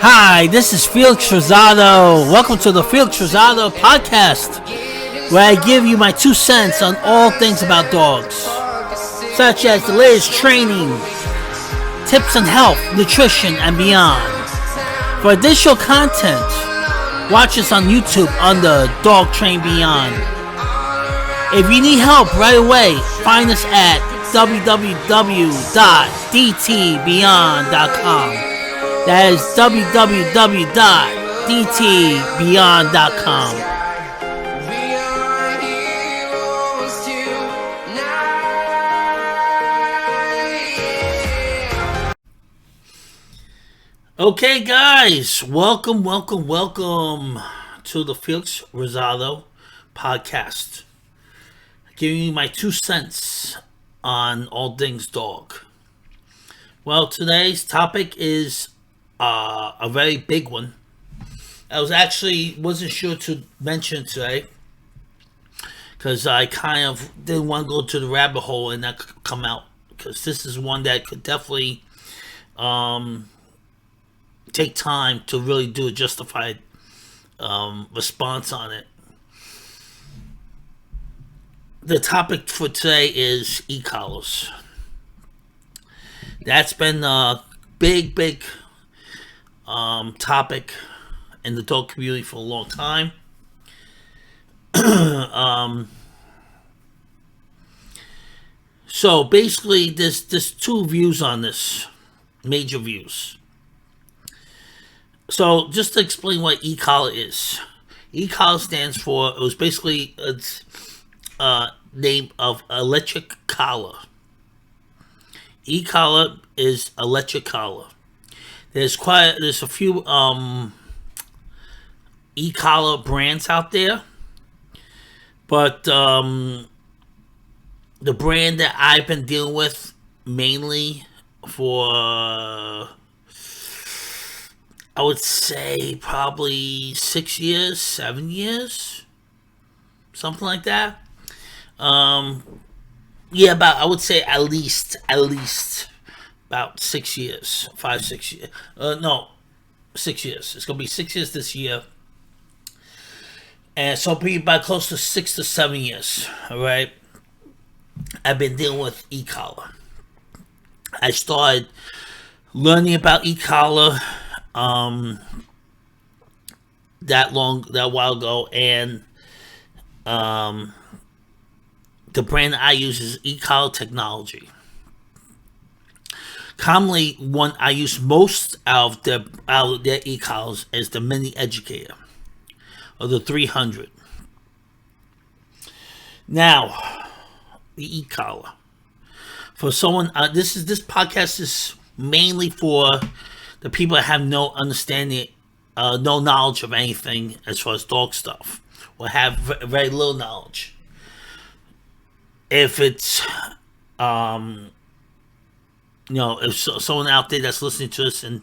Hi, this is Felix Rosado. Welcome to the Felix Rosado podcast, where I give you my 2 cents on all things about dogs, such as the latest training, tips on health, nutrition, and beyond. For additional content, watch us on YouTube under Dog Train Beyond. If you need help right away, find us at www.dtbeyond.com. That is www.dtbeyond.com. Okay, guys, welcome to the Felix Rosado podcast. Giving you my 2 cents on all things dog. Well, today's topic is a very big one. I wasn't sure to mention today because I kind of didn't want to go to the rabbit hole and not come out, because this is one that could definitely take time to really do a justified response on it. The topic for today is e-collars. That's been a big topic in the dog community for a long time. So basically, there's 2 views on this, major views. So just to explain what e-collar is. E-collar stands for, it was basically a name of electric collar. E-collar is electric collar. There's a few e-collar brands out there, but the brand that I've been dealing with mainly for I would say probably 6 years, 7 years, something like that. I would say at least about 6 years, 5-6 years. 6 years. It's gonna be 6 years this year, and so it'll be about close to 6 to 7 years. All right, I've been dealing with e-collar. I started learning about e-collar that while ago, and the brand I use is e-collar technology. Commonly, one I use most out of their e-collars is the Mini Educator, or the 300. Now, the e-collar. For someone, this podcast is mainly for the people that have no understanding, no knowledge of anything as far as dog stuff, or have very little knowledge. If it's if someone out there that's listening to us and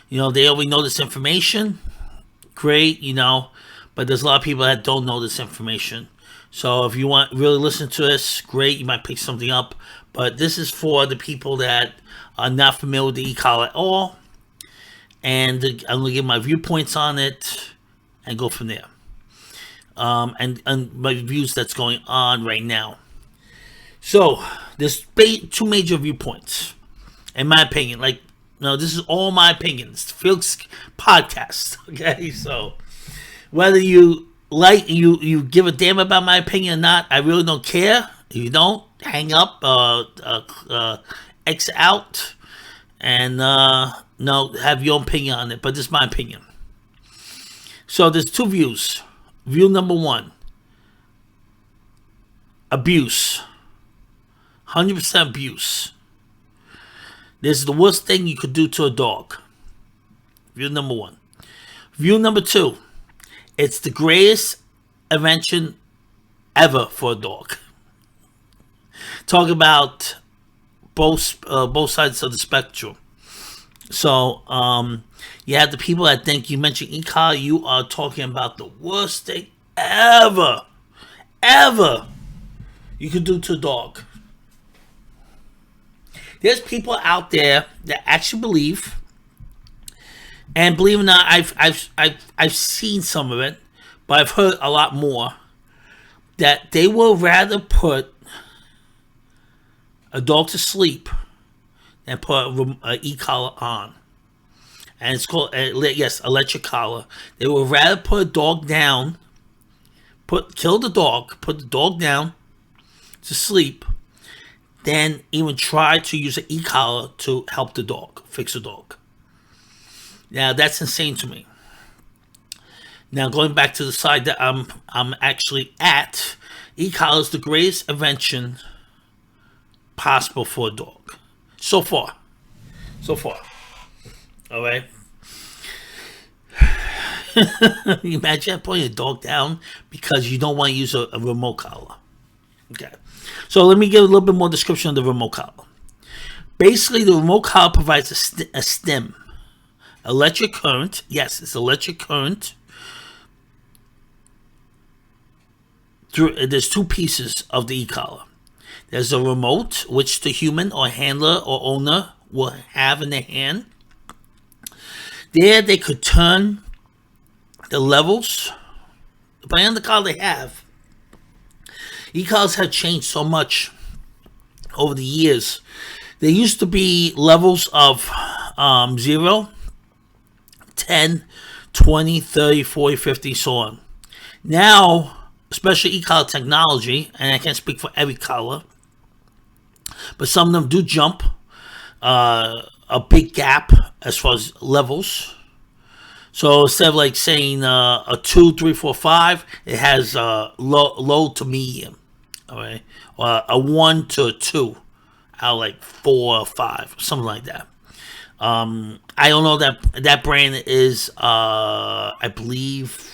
they already know this information, great, but there's a lot of people that don't know this information. So if you want to really listen to us, great, you might pick something up, but this is for the people that are not familiar with the e-collar at all, and I'm going to give my viewpoints on it and go from there, and my views that's going on right now. So there's 2 major viewpoints, in my opinion. This is all my opinions. Felix podcast. Okay, so whether you you give a damn about my opinion or not, I really don't care. If you don't, hang up, X out, and have your opinion on it. But this is my opinion. So there's 2 views. View number 1: abuse. 100% abuse. This is the worst thing you could do to a dog. View number 1. View number 2: it's the greatest invention ever for a dog. Talk about both sides of the spectrum. So you have the people that think you mentioned e-collar, you are talking about the worst thing ever you could do to a dog. There's people out there that actually believe And believe it or not, I've seen some of it, but I've heard a lot more that they will rather put a dog to sleep than put a e-collar on. And it's called, yes, electric collar. They would rather put a dog down, kill the dog, put the dog down to sleep, than even try to use an e-collar to help the dog, fix the dog. Now that's insane to me. Now going back to the side that I'm actually at, e-collar is the greatest invention possible for a dog. So far. All right. You imagine putting a dog down because you don't want to use a remote collar. Okay. So let me give a little bit more description of the remote collar. Basically, the remote collar provides a stem. Electric current. Yes, it's electric current. There's two pieces of the e-collar. There's a remote, which the human or handler or owner will have in their hand. There they could turn the levels, depending on the collar they have. E-collars have changed so much over the years. There used to be levels of 0, 10, 20, 30, 40, 50, so on. Now, especially e-collar technology, and I can't speak for every collar, but some of them do jump a big gap as far as levels. So instead of like saying a 2, 3, 4, 5, it has low to medium, all right, or a 1 to a 2, out like 4 or 5, something like that. I don't know that brand is I believe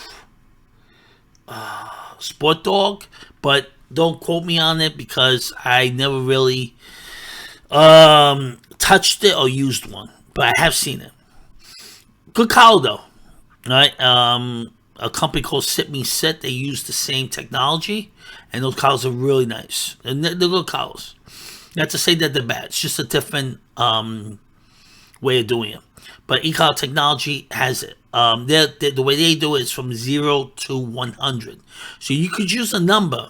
Sport Dog, but don't quote me on it because I never really touched it or used one, but I have seen it. Good collar though, right? A company called Sit Me Sit, they use the same technology, and those collars are really nice. And they're good collars. Not to say that they're bad. It's just a different way of doing it. But e-collar technology has it. The way they do it is from 0 to 100. So you could use a number,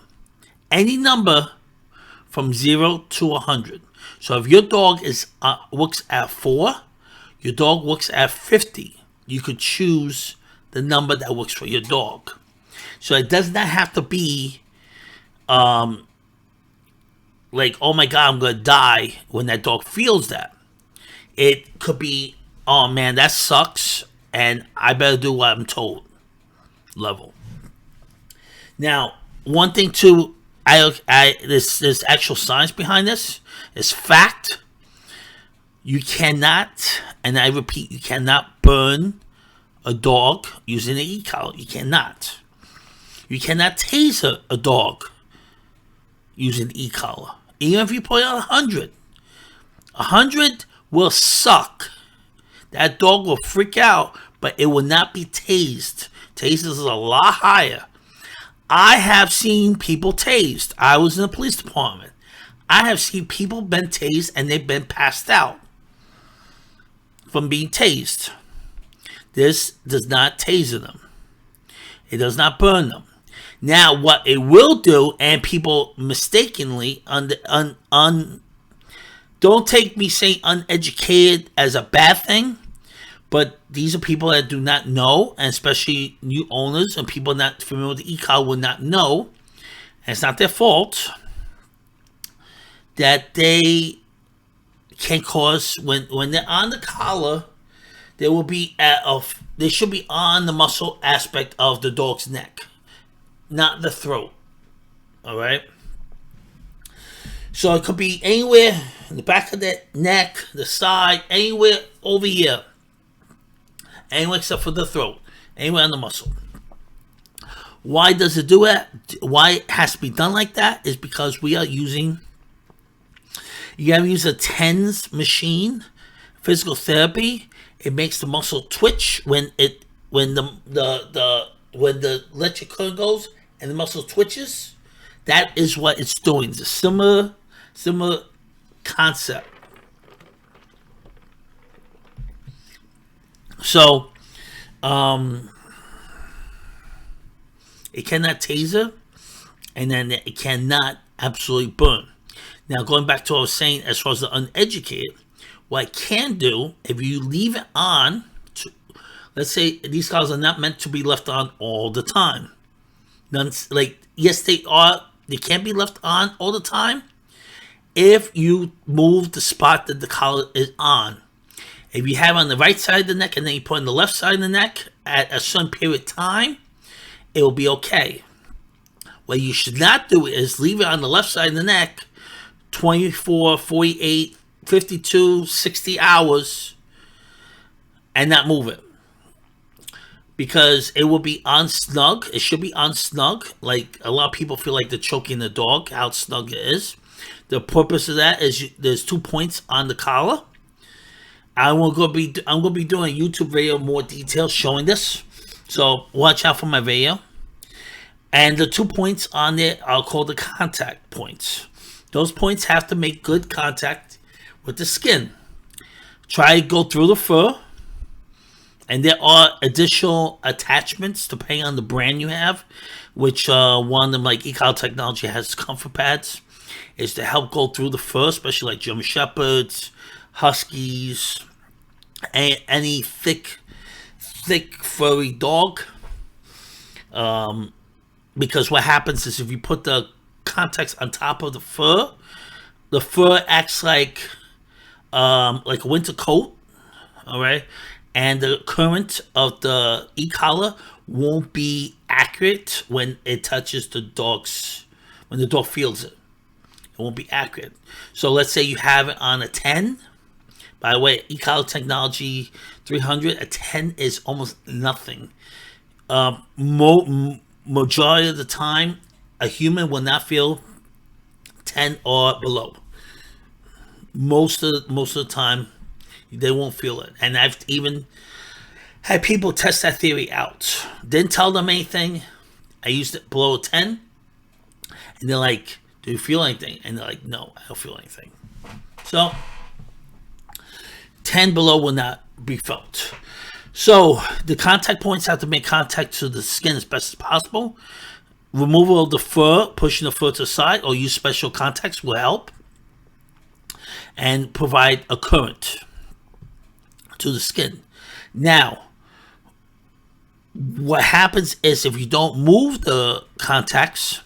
any number from 0 to 100. So if your dog works at 4, your dog works at 50, you could choose the number that works for your dog. So it does not have to be like, oh my God, I'm going to die when that dog feels that. It could be, oh man, that sucks, and I better do what I'm told level. Now, one thing too, there's actual science behind this. It's fact. You cannot, and I repeat, you cannot burn a dog using an e-collar. You cannot. You cannot tase a dog using an e-collar. Even if you put it on 100. 100 will suck. That dog will freak out, but it will not be tased. Tased is a lot higher. I have seen people tased. I was in the police department. I have seen people been tased and they've been passed out from being tased. This does not taser them. It does not burn them. Now, what it will do, and people mistakenly don't take me saying uneducated as a bad thing, but these are people that do not know, and especially new owners and people not familiar with the e-collar will not know, and it's not their fault, that they can cause, when they're on the collar, they will be they should be on the muscle aspect of the dog's neck, not the throat. All right. So it could be anywhere in the back of the neck, the side, anywhere over here, anywhere except for the throat, anywhere on the muscle. Why does it do that? Why it has to be done like that is because we are using. You have to use a TENS machine, physical therapy. It makes the muscle twitch when the electric current goes and the muscle twitches. That is what it's doing. It's a similar concept. So it cannot taser, and then it cannot absolutely burn. Now, going back to what I was saying, as far as the uneducated, what I can do, if you leave it on, let's say these collars are not meant to be left on all the time. None, like, yes, they are. They can't be left on all the time if you move the spot that the collar is on. If you have it on the right side of the neck and then you put it on the left side of the neck at a certain period of time, it will be okay. What you should not do is leave it on the left side of the neck 24, 48, 52, 60 hours and not move it. Because it will be on snug. It should be on snug. Like, a lot of people feel like they're choking the dog, how snug it is. The purpose of that is there's 2 points on the collar. I'm gonna be doing a YouTube video more details showing this. So watch out for my video. And the 2 points on there are called the contact points. Those points have to make good contact with the skin. Try to go through the fur. And there are additional attachments depending on the brand you have, which one of them, like eCollar Technology, has comfort pads, is to help go through the fur, especially like German Shepherds, Huskies, any thick furry dog. Because what happens is if you put the contacts on top of the fur acts like a winter coat, all right? And the current of the e-collar won't be accurate when it touches the dog's, when the dog feels it. It won't be accurate. So let's say you have it on a 10. By the way, e-collar Technology 300, a 10 is almost nothing. Majority of the time, a human will not feel 10 or below. Most of the time, they won't feel it. And I've even had people test that theory out. Didn't tell them anything. I used it below a 10. And they're like, do you feel anything? And they're like, no, I don't feel anything. So 10 below will not be felt. So the contact points have to make contact to the skin as best as possible. Removal of the fur, pushing the fur to the side, or use special contacts will help. And provide a current to the skin. Now, what happens is if you don't move the contacts,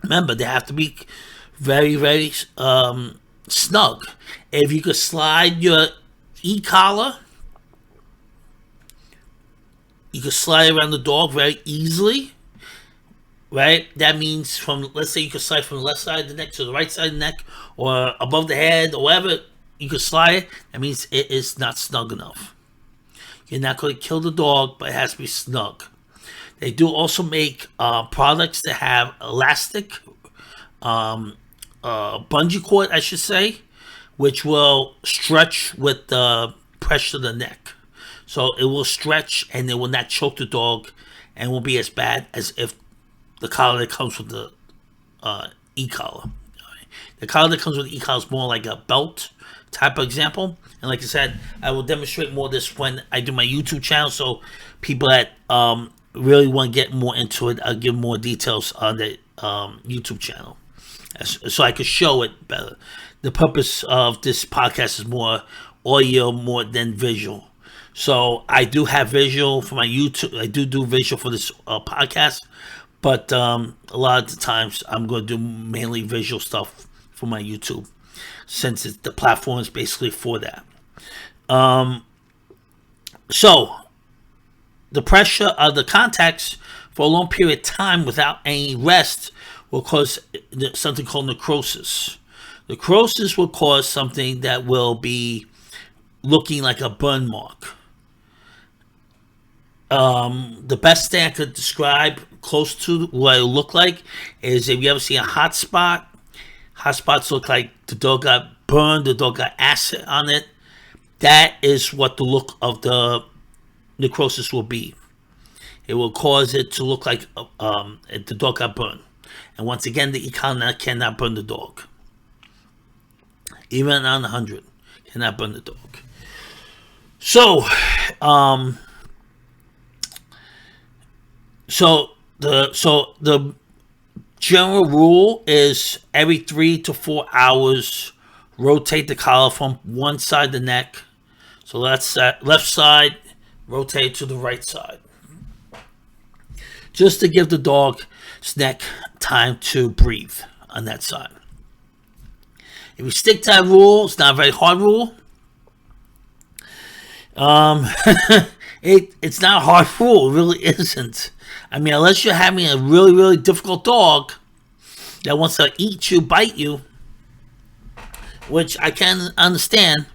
remember they have to be very, very snug. If you could slide your e-collar, you can slide around the dog very easily, right? That means let's say you could slide from the left side of the neck to the right side of the neck, or above the head, or wherever you could slide it. That means it is not snug enough. You're not going to kill the dog, but it has to be snug. They do also make products that have elastic, bungee cord, I should say, which will stretch with the pressure of the neck. So it will stretch and it will not choke the dog and won't be as bad as if the collar that comes with the e-collar. The collar that comes with the e-collar is more like a belt type of example. And like I said, I will demonstrate more of this when I do my YouTube channel. So people that really want to get more into it, I'll give more details on the YouTube channel, so I could show it better. The purpose of this podcast is more audio more than visual. So I do have visual for my YouTube. I do visual for this podcast, but a lot of the times I'm going to do mainly visual stuff for my YouTube, since the platform is basically for that. So the pressure of the contacts for a long period of time without any rest will cause something called necrosis. Necrosis will cause something that will be looking like a burn mark. The best thing I could describe close to what it look like is if you ever see a hot spot. Hot spots look like the dog got burned, the dog got acid on it. That is what the look of the necrosis will be. It will cause it to look like the dog got burned. And once again, the e-collar cannot burn the dog. Even on 100, cannot burn the dog. So, um, so the general rule is every 3 to 4 hours, rotate the collar from one side of the neck. So that's that left side, rotate to the right side, just to give the dog's neck time to breathe on that side. If you stick to that rule, it's not a very hard rule. Um, it's not a hard rule. It really isn't. I mean, unless you're having a really, really difficult dog that wants to eat you, bite you, which I can understand,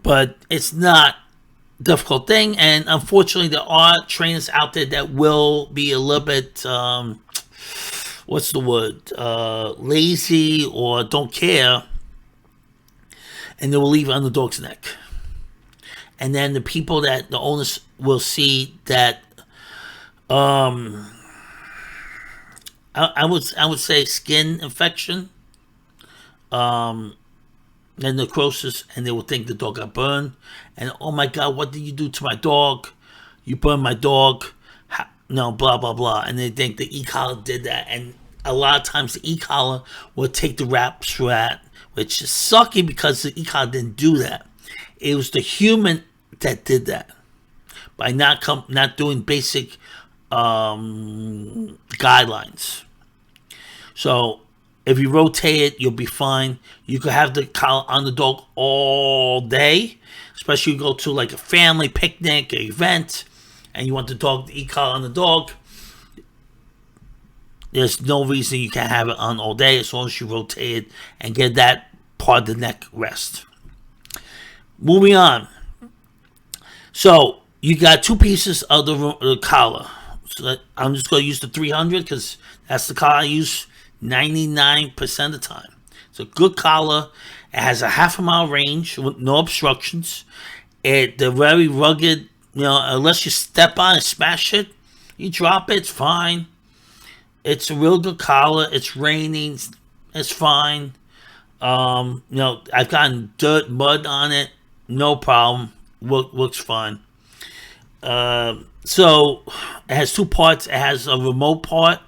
but it's not a difficult thing. And unfortunately, there are trainers out there that will be a little bit, what's the word, lazy or don't care, and they will leave it on the dog's neck. And then the people that the owners will see that, I would say skin infection, and necrosis, and they will think the dog got burned. And oh my God, what did you do to my dog? You burned my dog. No, blah blah blah. And they think the e-collar did that. And a lot of times the e-collar will take the raps for that, which is sucky because the e-collar didn't do that. It was the human that did that by not doing basic guidelines. So if you rotate it, you'll be fine. You could have the collar on the dog all day, especially if you go to like a family picnic, an event, and you want the e-collar on the dog. There's no reason you can't have it on all day as long as you rotate it and get that part of the neck rest. Moving on. So you got two pieces of the collar. So I'm just going to use the 300 because that's the collar I use 99% of the time. It's a good collar. It has a half a mile range with no obstructions. They're very rugged. Unless you step on and smash it, you drop it, it's fine. It's a real good collar. It's raining, it's fine. I've gotten dirt, mud on it, no problem. Looks fine. So it has two parts. It has a remote part,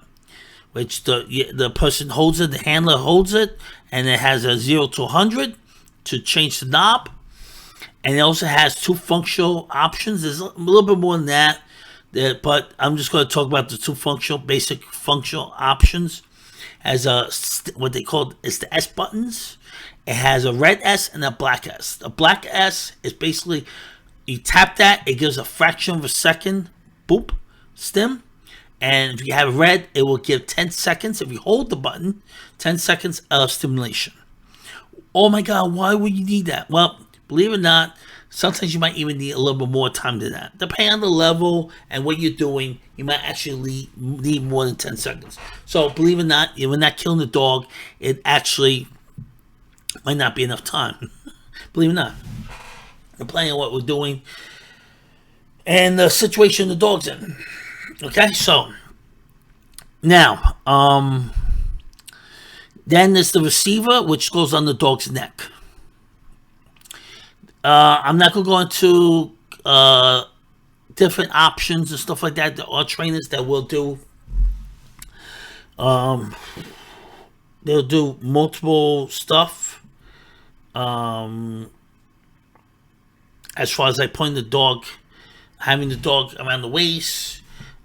which the person holds it, the handler holds it, and it has a 0 to 100 to change the knob. And it also has two functional options. There's a little bit more than that, but I'm just going to talk about the two basic functional options. As what they call is the S buttons. It has a red S and a black S. The black S is basically you tap that, it gives a fraction of a second, boop, stim. And if you have red, it will give 10 seconds. If you hold the button, 10 seconds of stimulation. Oh my God, why would you need that? Well, believe it or not, sometimes you might even need a little bit more time than that. Depending on the level and what you're doing, you might actually need more than 10 seconds. So believe it or not, when not killing the dog, it actually might not be enough time. Believe it or not. Depending on what we're doing and the situation the dog's in. Okay, so now, then there's the receiver, which goes on the dog's neck. I'm not going to go into different options and stuff like that. There are trainers that will do. They'll do multiple stuff. As far as like putting the dog, having the dog around the waist,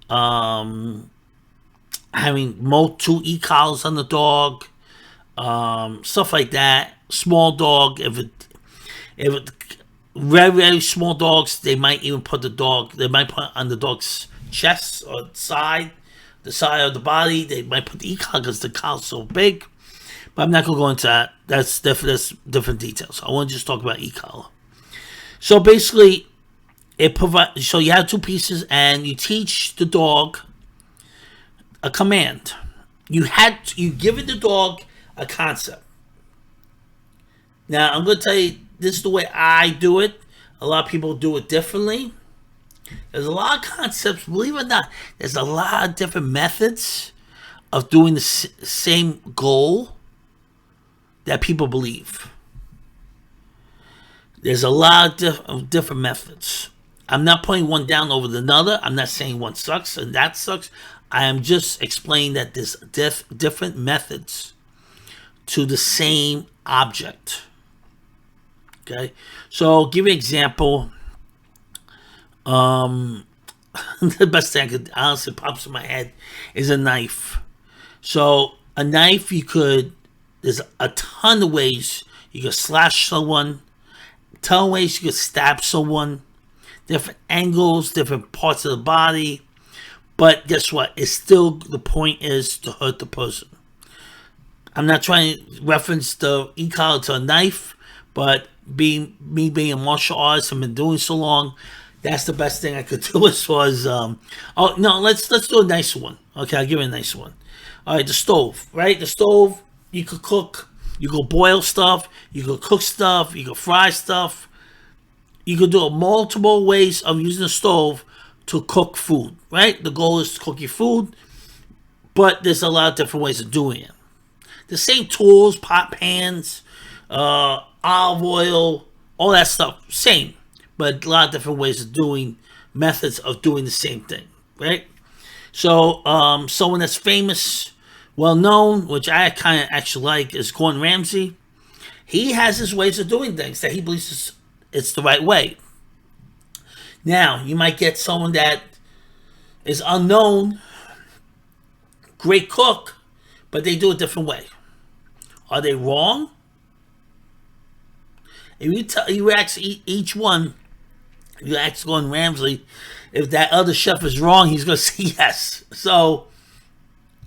having two e-collars on the dog, stuff like that. Small dog, if it very, very small dogs, they might even put they might put on the dog's chest or the side of the body. They might put the e-collar because the collar's so big. But I'm not going to go into that. That's different details. I want to just talk about e-collar. So basically, so you have two pieces and you teach the dog a command. You give it the dog a concept. Now, I'm going to tell you, this is the way I do it. A lot of people do it differently. There's a lot of concepts, believe it or not, there's a lot of different methods of doing the same goal that people believe. There's a lot of different methods. I'm not putting one down over another. I'm not saying one sucks and that sucks. I am just explaining that there's different methods to the same object. Okay, so I'll give you an example. The best thing I could honestly pops in my head is a knife. So a knife, there's a ton of ways you could slash someone, a ton of ways you could stab someone, different angles, different parts of the body. But guess what? It's still, the point is to hurt the person. I'm not trying to reference the e-collar to a knife, but being a martial artist and been doing so long, that's the best thing I could do as far as oh no, let's do a nice one. Okay, I'll give you a nice one. All right, the stove, right? The stove, you could cook, you could boil stuff, you could cook stuff, you could fry stuff. You could do multiple ways of using the stove to cook food, right? The goal is to cook your food, but there's a lot of different ways of doing it. The same tools, pot pans, olive oil, all that stuff, same, but a lot of different ways of doing, methods of doing the same thing, right? So someone that's famous, well known, which I kind of actually like, is Gordon Ramsay. He has his ways of doing things that he believes it's the right way. Now, you might get someone that is unknown, great cook, but they do it a different way. Are they wrong? If you ask each one, you ask Gordon Ramsay, if that other chef is wrong, he's going to say yes. So,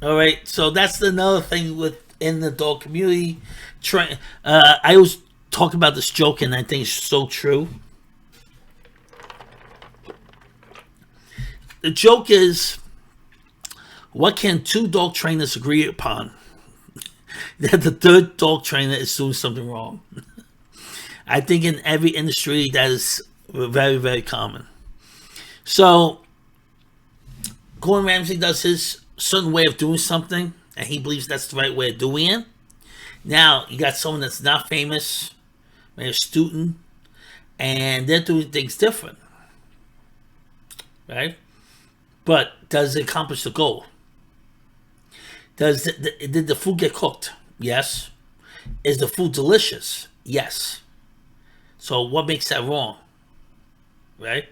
all right. So that's another thing within the dog community. I always talk about this joke, and I think it's so true. The joke is, what can two dog trainers agree upon? That the third dog trainer is doing something wrong. I think in every industry that is very, very common. So, Gordon Ramsay does his certain way of doing something, and he believes that's the right way of doing it. Now, you got someone that's not famous, maybe a student, and they're doing things different. Right? But does it accomplish the goal? Did the food get cooked? Yes. Is the food delicious? Yes. So what makes that wrong? Right?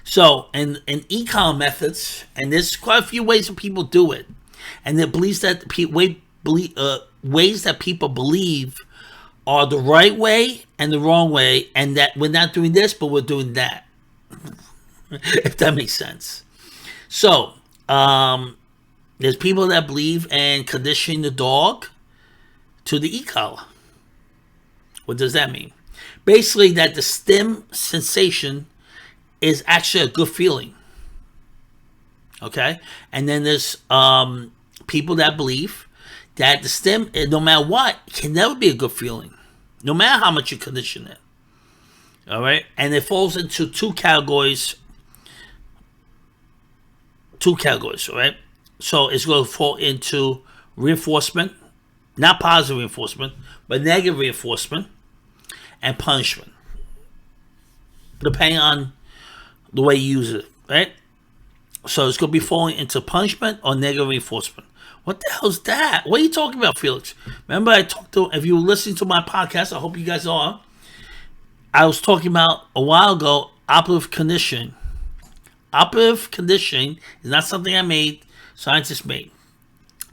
So, in e-com methods, and there's quite a few ways that people do it, and it believes that ways that people believe are the right way and the wrong way, and that we're not doing this, but we're doing that. If that makes sense. So, there's people that believe in conditioning the dog to the e-collar. What does that mean? Basically, that the stim sensation is actually a good feeling. Okay? And then there's people that believe that the stim, no matter what, can never be a good feeling. No matter how much you condition it. All right? And it falls into two categories, right? So it's going to fall into reinforcement, not positive reinforcement, but negative reinforcement, and punishment, depending on the way you use it, right? So it's going to be falling into punishment or negative reinforcement. What the hell is that? What are you talking about, Felix? Remember, if you were listening to my podcast, I hope you guys are, I was talking about a while ago, operative conditioning. Operative conditioning is not something I made, scientists made.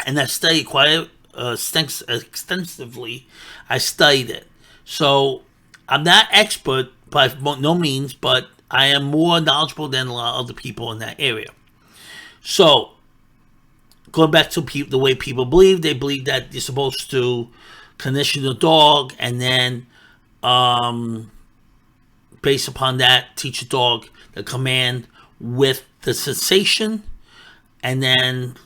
And I studied quite extensively. I studied it. So I'm not expert by no means, but I am more knowledgeable than a lot of other people in that area. So going back to the way people believe, they believe that you're supposed to condition the dog and then based upon that, teach a dog the command with the sensation, and then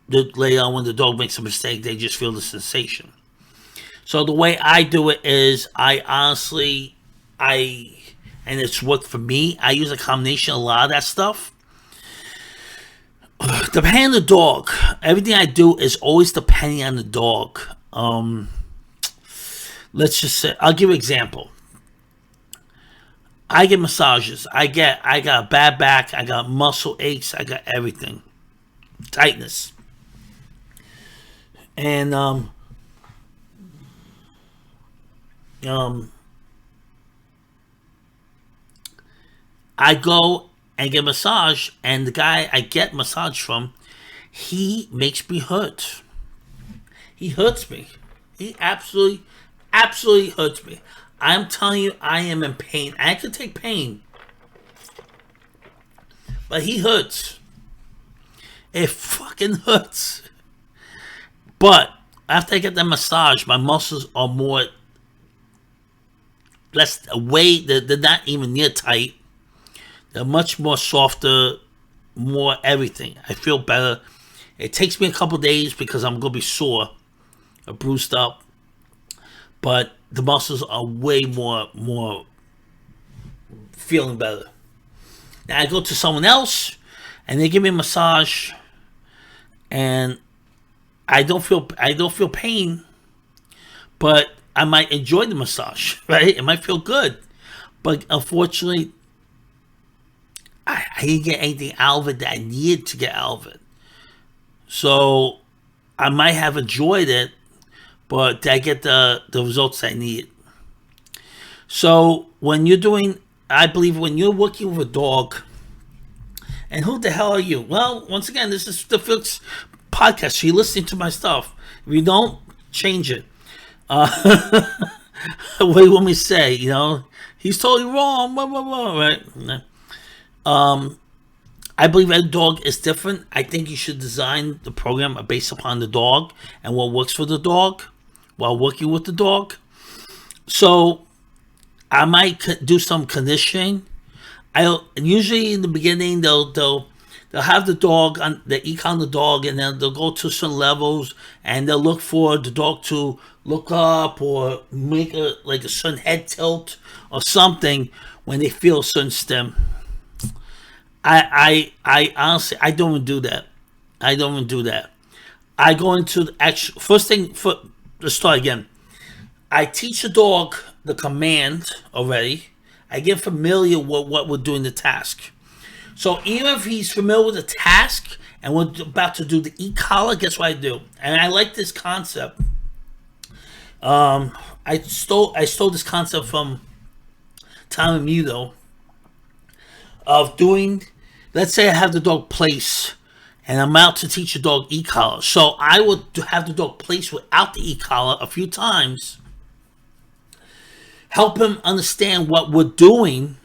later on when the dog makes a mistake, they just feel the sensation. So the way I do it is and it's worked for me, I use a combination of a lot of that stuff. Depending on the dog, everything I do is always depending on the dog. let's just say, I'll give you an example. I get massages. I got a bad back. I got muscle aches. I got everything, tightness, and I go and get a massage, and the guy I get massage from, he makes me hurt. He hurts me. He absolutely hurts me. I'm telling you, I am in pain. I can take pain, but he hurts. It fucking hurts. But after I get that massage, my muscles are less weight. They're not even near tight. They're much more softer, more everything. I feel better. It takes me a couple days because I'm gonna be sore, or bruised up, but the muscles are way more feeling better. Now I go to someone else, and they give me a massage, and I don't feel pain, but I might enjoy the massage, right? It might feel good, but unfortunately, I didn't get anything out of it that I needed to get out of it. So I might have enjoyed it, but did I get the results I need? So when you're doing, I believe when you're working with a dog, and who the hell are you? Well, once again, this is the Fix podcast. So you're listening to my stuff. If you don't, change it. What do you want me to say? You know, he's totally wrong, blah, blah, blah, right? I believe every dog is different. I think you should design the program based upon the dog and what works for the dog while working with the dog. So I might do some conditioning. Usually in the beginning they'll have the dog on the econ the dog, and then they'll go to some levels, and they'll look for the dog to look up or make a certain head tilt or something when they feel a certain stim. I honestly, I don't even do that. I go into the actual first thing. Let's start again. I teach the dog the command already. I get familiar with what we're doing the task. So even if he's familiar with the task and we're about to do the e-collar, guess what I do? And I like this concept. I stole this concept from Tom and Muto of doing. Let's say I have the dog place, and I'm out to teach the dog e-collar. So I would have the dog place without the e-collar a few times. Help him understand what we're doing.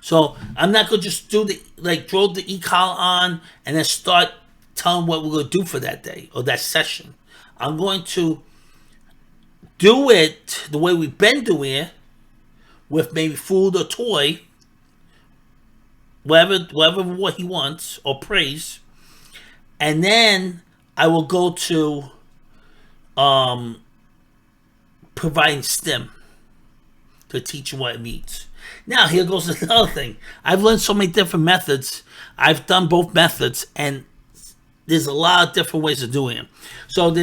So I'm not gonna just do throw the e-collar on and then start telling what we're gonna do for that day or that session. I'm going to do it the way we've been doing it, with maybe food or toy, whatever what he wants or praise, and then I will go to providing stim to teach him what it means. Now here goes another thing. I've learned so many different methods. I've done both methods, and there's a lot of different ways of doing it. So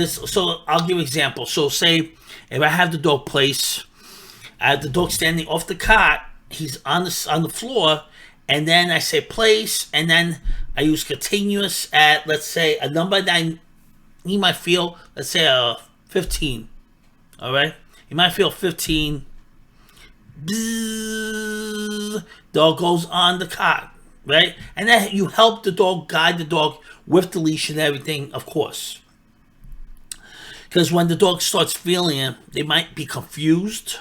I'll give you an example. So say if I have the dog place, I have the dog standing off the cot, he's on the floor, and then I say place, and then I use continuous at, let's say, a number that he might feel, let's say 15. All right? He might feel 15. Bzzz, dog goes on the cot, right? And then you help the dog, guide the dog with the leash and everything, of course. Because when the dog starts feeling it, they might be confused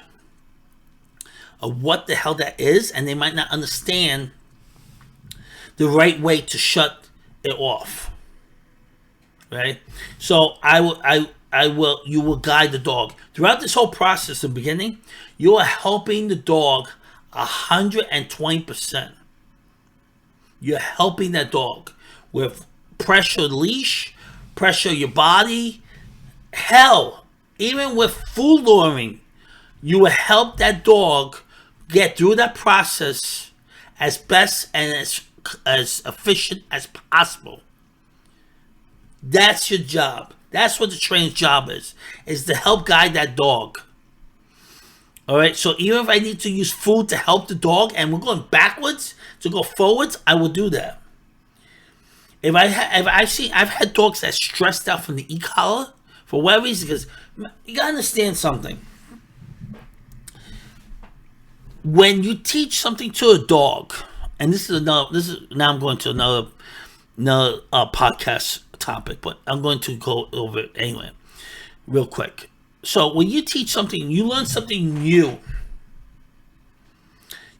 of what the hell that is, and they might not understand the right way to shut it off, right? So you will guide the dog throughout this whole process. In the beginning, you are helping the dog 120%. You're helping that dog with pressure leash, pressure your body. Hell, even with food luring, you will help that dog get through that process as best and as efficient as possible. That's your job. That's what the trainer's job is to help guide that dog All right. So even if I need to use food to help the dog, and we're going backwards to go forwards, I will do that. If I've had dogs that stressed out from the e-collar for whatever reason, because you gotta understand something. When you teach something to a dog, and this is now I'm going to another podcast topic, but I'm going to go over it anyway, real quick. So when you teach something, you learn something new.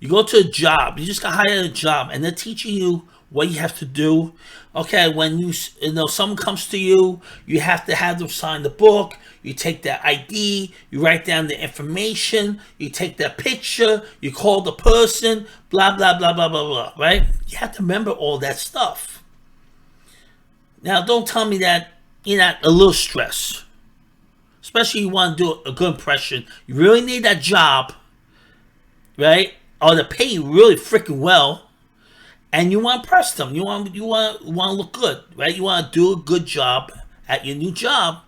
You go to a job, you just got hired at a job, and they're teaching you what you have to do. Okay, when you know someone comes to you, you have to have them sign the book. You take their ID, you write down the information, you take their picture, you call the person, blah blah blah blah blah blah. Right? You have to remember all that stuff. Now, don't tell me that you're not a little stressed, especially you want to do a good impression. You really need that job, right? Or to pay you really freaking well. And you want to impress them. You want to look good, right? You want to do a good job at your new job,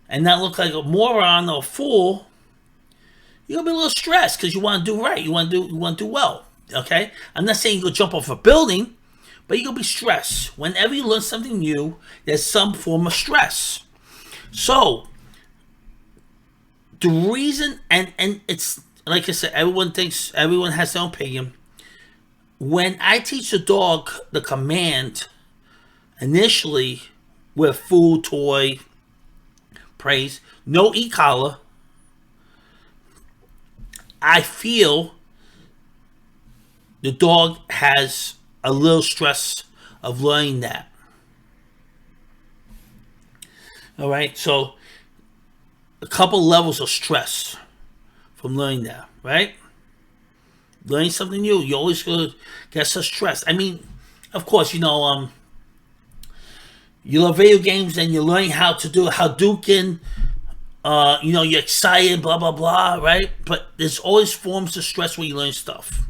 and not look like a moron or a fool. You're gonna be a little stressed because you want to do right. You want to do well. Okay. I'm not saying you go jump off a building, but you're gonna be stressed. Whenever you learn something new, there's some form of stress. So the reason, and it's like I said, everyone has their own opinion. When I teach the dog the command, initially with food, toy, praise, no e-collar, I feel the dog has a little stress of learning that. All right, so a couple levels of stress from learning that, right? Learning something new, you always gonna get so stressed. I mean, of course, you love video games and you're learning how to do Hadouken. You're excited, blah blah blah, right? But there's always forms of stress when you learn stuff.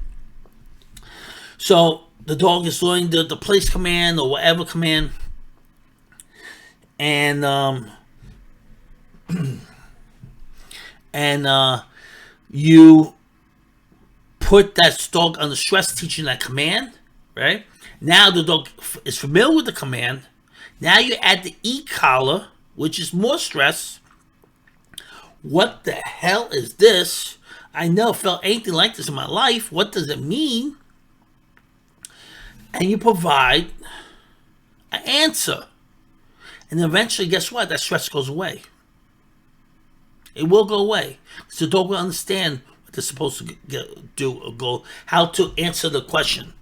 So the dog is learning the place command or whatever command, and you put that dog under stress teaching that command, right? Now the dog is familiar with the command. Now you add the e-collar, which is more stress. What the hell is this? I never felt anything like this in my life. What does it mean? And you provide an answer. And eventually, guess what? That stress goes away. It will go away. So the dog will understand what they're supposed to do or go, how to answer the question.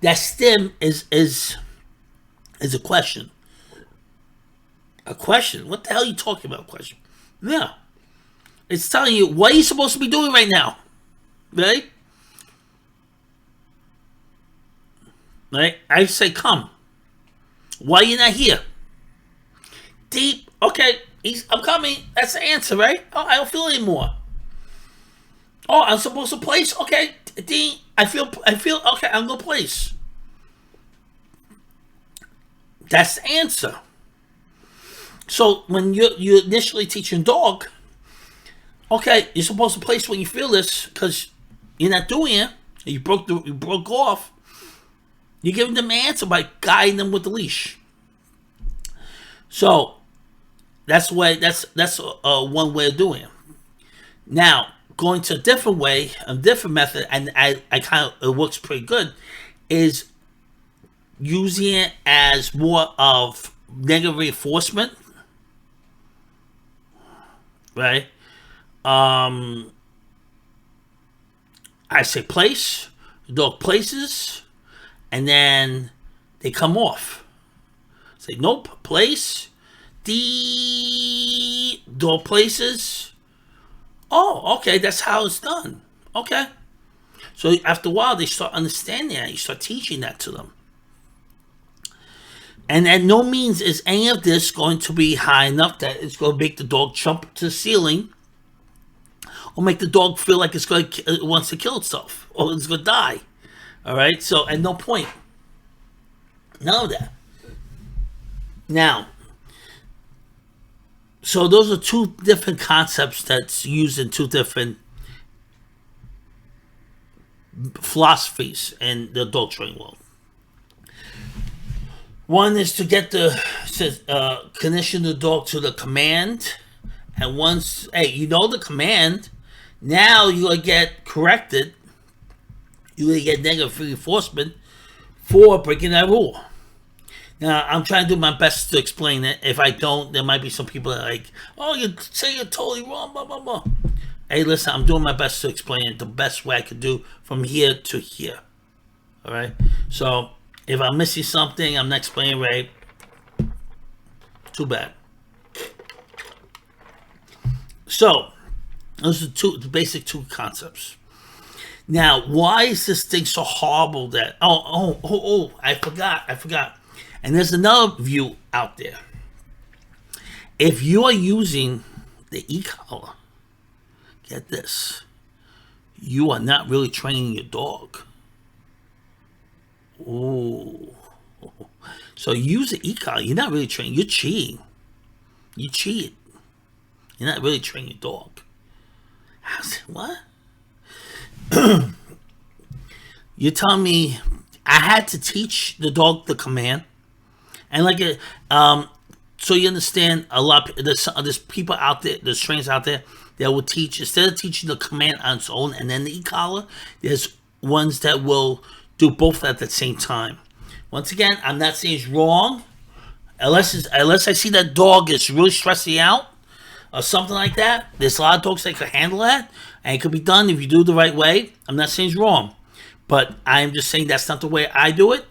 That stem is a question. A question? What the hell are you talking about? A question? Yeah. It's telling you what are you supposed to be doing right now. Right? Right? I say come. Why are you not here? Deep. Okay. I'm coming. That's the answer, right? Oh, I don't feel anymore. Oh, I'm supposed to place. Okay, D. I feel. Okay, I'm gonna place. That's the answer. So when you initially teaching dog, okay, you're supposed to place when you feel this because you're not doing it. You broke off. You're giving them the answer by guiding them with the leash. So that's one way of doing it. Now, going to a different way, a different method, and it works pretty good, is using it as more of negative reinforcement. Right? I say place, the dog places, and then they come off. Say nope, place. The dog places. Oh, okay, that's how it's done. Okay. So after a while, they start understanding that. You start teaching that to them. And at no means is any of this going to be high enough that it's going to make the dog jump to the ceiling or make the dog feel like it wants to kill itself or it's going to die. All right? So at no point. None of that. Now, so those are two different concepts that's used in two different philosophies in the dog training world. One is to get the condition the dog to the command, and once you know the command, now you're gonna get corrected. You're gonna get negative reinforcement for breaking that rule. Now I'm trying to do my best to explain it. If I don't, there might be some people that are like, "Oh, you say you're totally wrong." Blah blah blah. Hey, listen, I'm doing my best to explain it the best way I could do from here to here. All right. So if I'm missing something, I'm not explaining right. Too bad. So those are the basic two concepts. Now, why is this thing so horrible that I forgot. And there's another view out there. If you are using the e-collar, get this, you are not really training your dog. Oh, so use the e-collar. You're not really training. You're cheating. You cheat. You're not really training your dog. I said, what? You're telling me I had to teach the dog the command, and so you understand, a lot. There's people out there, there's trainers out there that will teach, instead of teaching the command on its own and then the e-collar, there's ones that will do both at the same time. Once again, I'm not saying it's wrong, unless I see that dog is really stressing out or something like that. There's a lot of dogs that can handle that, and it could be done if you do it the right way. I'm not saying it's wrong, but I'm just saying that's not the way I do it.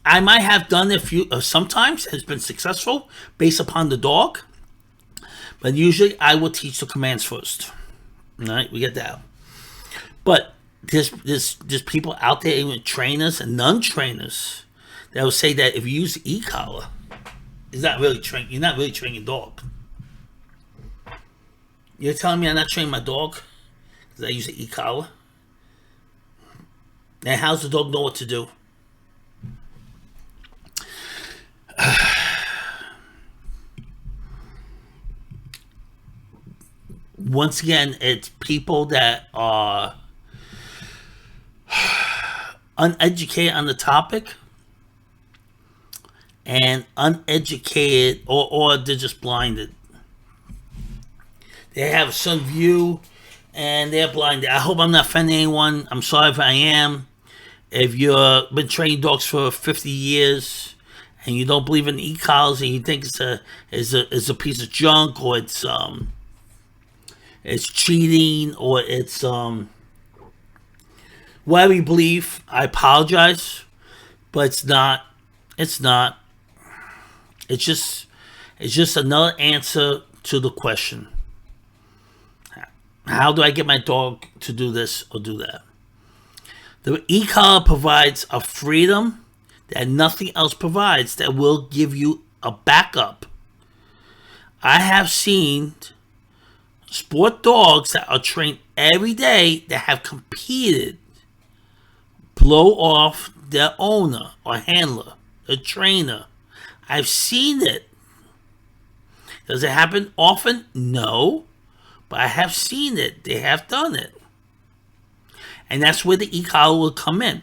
I might have done it sometimes, it's been successful based upon the dog, but usually I will teach the commands first. All right, we get that. But there's people out there, even trainers and non-trainers, that will say that if you use the e-collar, you're not really training your dog. You're telling me I'm not training my dog because I use the e-collar? Now, how's the dog know what to do? Once again, it's people that are uneducated on the topic and uneducated, or they're just blinded. They have a certain view and they're blinded. I hope I'm not offending anyone. I'm sorry if I am. If you've been training dogs for 50 years and you don't believe in e-collars and you think it's a piece of junk, or it's cheating, or it's whatever you believe, I apologize, but it's not. It's not. It's just another answer to the question. How do I get my dog to do this or do that? The e-collar provides a freedom that nothing else provides, that will give you a backup. I have seen sport dogs that are trained every day that have competed blow off their owner or handler, a trainer. I've seen it. Does it happen often? No. But I have seen it. They have done it. And that's where the e-collar will come in.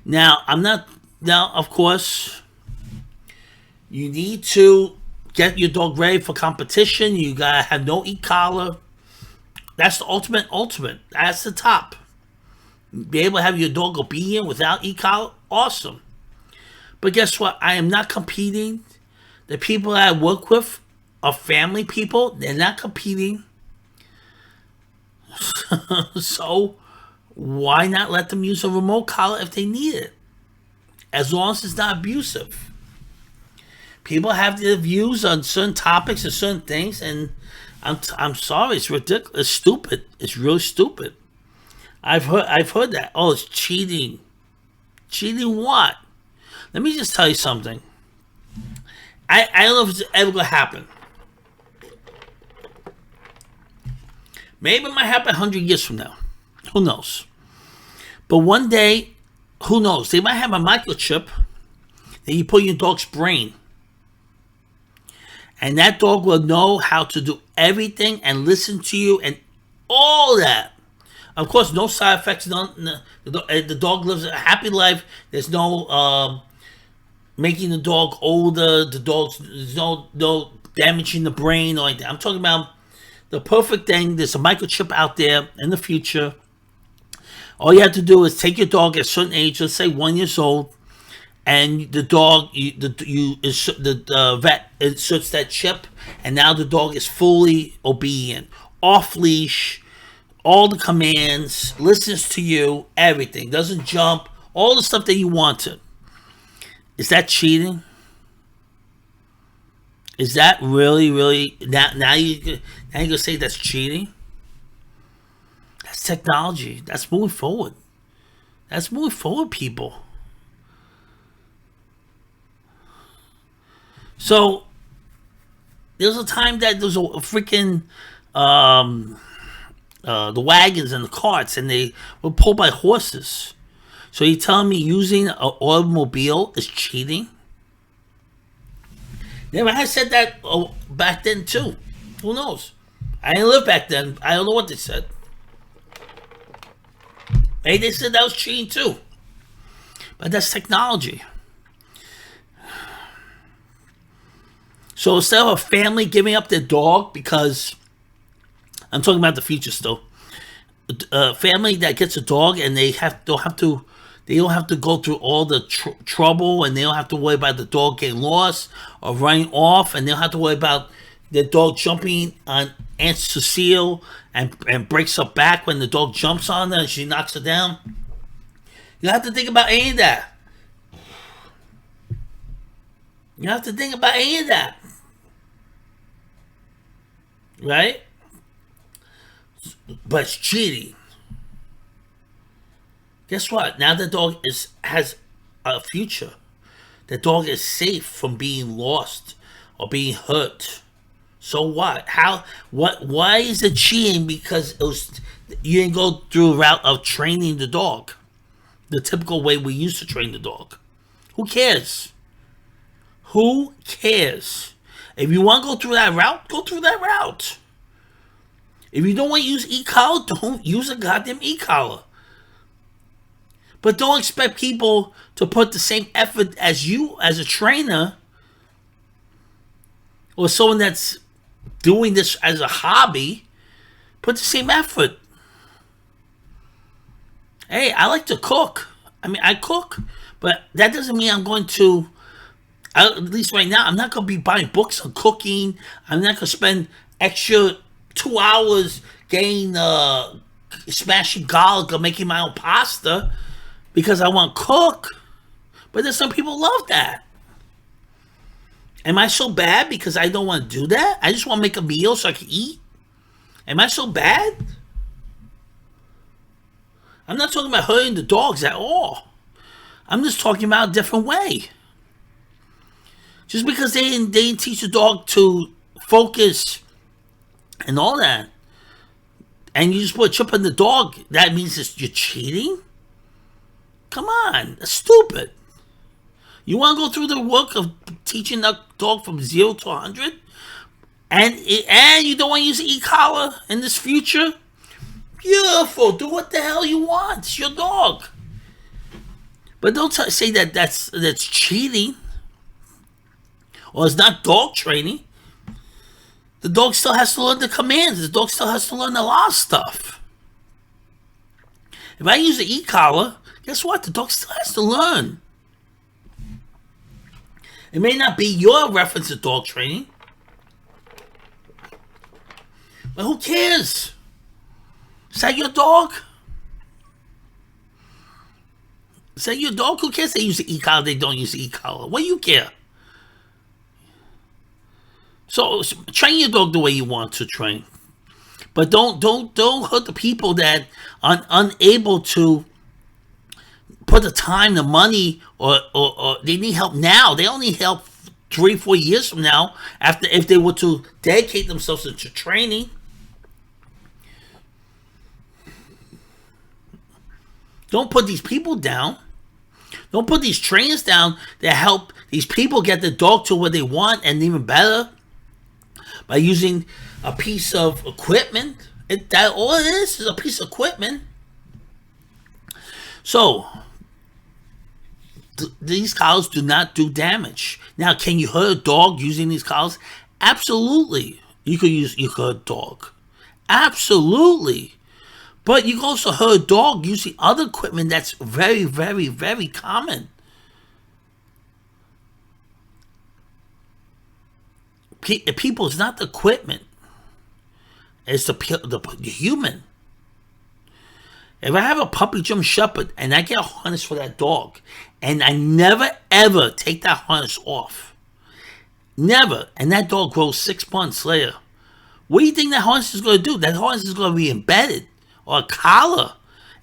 Now, of course, you need to get your dog ready for competition. You gotta have no e-collar. That's the ultimate. That's the top. Be able to have your dog obedient without e-collar, awesome. But guess what? I am not competing. The people that I work with are family people. They're not competing. So why not let them use a remote collar if they need it, as long as it's not abusive? People have their views on certain topics and certain things, and I'm sorry, it's ridiculous. It's stupid. It's really stupid. I've heard that. Oh, it's cheating. Cheating what? Let me just tell you something. I don't know if it's ever gonna happen. Maybe it might happen 100 years from now. Who knows? But one day, who knows? They might have a microchip that you put in your dog's brain. And that dog will know how to do everything and listen to you and all that Of course, no side effects. The dog lives a happy life. There's no making the dog older. There's no damaging the brain or like that. I'm talking about the perfect thing. There's a microchip out there in the future. All you have to do is take your dog at a certain age, let's say 1 year old, and the dog, the vet inserts that chip, and now the dog is fully obedient, off leash, all the commands, listens to you, everything, doesn't jump, all the stuff that you wanted. Is that cheating? Is that really now you gonna say that's cheating? That's technology. That's moving forward. That's moving forward, people. So there's a time that there's a freaking the wagons and the carts, and they were pulled by horses. So you telling me using an automobile is cheating? Yeah, I said that back then too. Who knows? I didn't live back then. I don't know what they said. Maybe they said that was cheating too. But that's technology. So instead of a family giving up their dog because, I'm talking about the future still, a family that gets a dog and they don't have to go through all the trouble, and they don't have to worry about the dog getting lost or running off, and they don't have to worry about the dog jumping on Aunt Cecile and breaks her back when the dog jumps on her and she knocks her down. You don't have to think about any of that. You don't have to think about any of that. Right? But it's cheating. Guess what? Now the dog has a future. The dog is safe from being lost or being hurt. So what? Why is it cheating? Because you didn't go through a route of training the dog, the typical way we used to train the dog. Who cares? Who cares? If you want to go through that route, go through that route. If you don't want to use e-collar, don't use a goddamn e-collar. But don't expect people to put the same effort as you as a trainer or someone that's doing this as a hobby. Put the same effort. Hey, I like to cook. I mean, I cook, but that doesn't mean I'm going to, at least right now, I'm not going to be buying books on cooking. I'm not going to spend extra 2 hours getting smashing garlic or making my own pasta because I want to cook. But there's some people love that. Am I so bad because I don't want to do that? I just want to make a meal so I can eat? Am I so bad? I'm not talking about hurting the dogs at all. I'm just talking about a different way. Just because they didn't teach the dog to focus and all that, and you just put a chip on the dog, that means you're cheating? Come on, that's stupid. You want to go through the work of teaching that dog from 0 to 100? And you don't want to use an e-collar in this future? Beautiful. Do what the hell you want. It's your dog. But don't say that's cheating. Or it's not dog training. The dog still has to learn the commands. The dog still has to learn a lot of stuff. If I use an e-collar, guess what? The dog still has to learn. It may not be your reference to dog training. But who cares? Is that your dog? Is that your dog? Who cares they use the e-collar, they don't use the e-collar? What do you care? So train your dog the way you want to train. But don't hurt the people that are unable to put the time, the money, or they need help now. They don't need help 3-4 years from now if they were to dedicate themselves to training. Don't put these people down. Don't put these trainers down that help these people get the dog to where they want, and even better, by using a piece of equipment That all it is a piece of equipment. So these collars do not do damage. Now, can you hurt a dog using these collars? Absolutely. You could hurt a dog. Absolutely. But you can also hurt a dog using other equipment that's very, very, very common. People, it's not the equipment. It's the human. If I have a puppy German Shepherd and I get a harness for that dog, and I never ever take that harness off, never, and that dog grows 6 months later, what do you think that harness is going to do? That harness is going to be embedded, or a collar.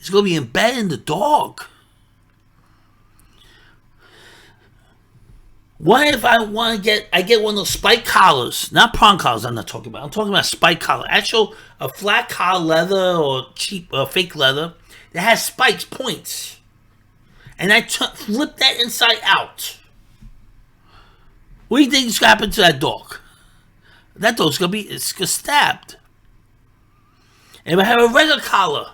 It's going to be embedded in the dog. What if I get one of those spike collars, not prong collars I'm not talking about. I'm talking about spike collar. Actual, a flat collar leather or cheap fake leather that has spikes, points. And I flip that inside out. What do you think is going to happen to that dog? That dog's going to be stabbed. And if I have a regular collar,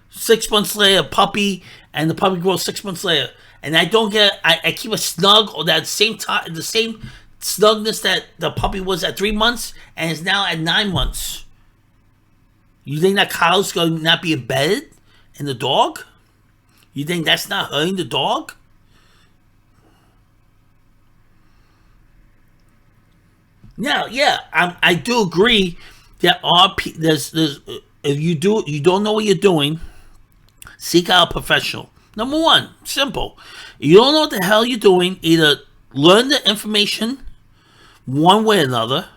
6 months later, puppy, and the puppy grows 6 months later, and I don't get, I keep a snug or that same time, the same snugness that the puppy was at 3 months and is now at 9 months. You think that collar's going to not be embedded in the dog? You think that's not hurting the dog? Now, yeah, I do agree that there's if you don't know what you're doing, seek out a professional. Number one, simple. You don't know what the hell you're doing, either learn the information one way or another.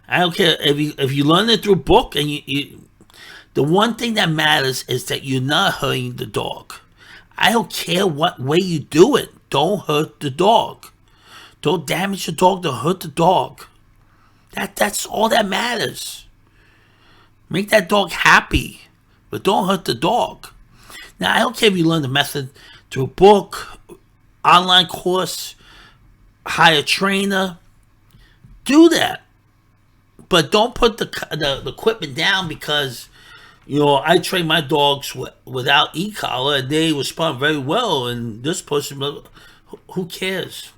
I don't care if you learn it through a book, and the one thing that matters is that you're not hurting the dog. I don't care what way you do it. Don't hurt the dog. Don't damage the dog. Don't hurt the dog. That's all that matters. Make that dog happy, but don't hurt the dog. Now, I don't care if you learn the method through a book, online course, hire a trainer. Do that. But don't put the equipment down because, I train my dogs without e-collar and they respond very well. And this person, who cares?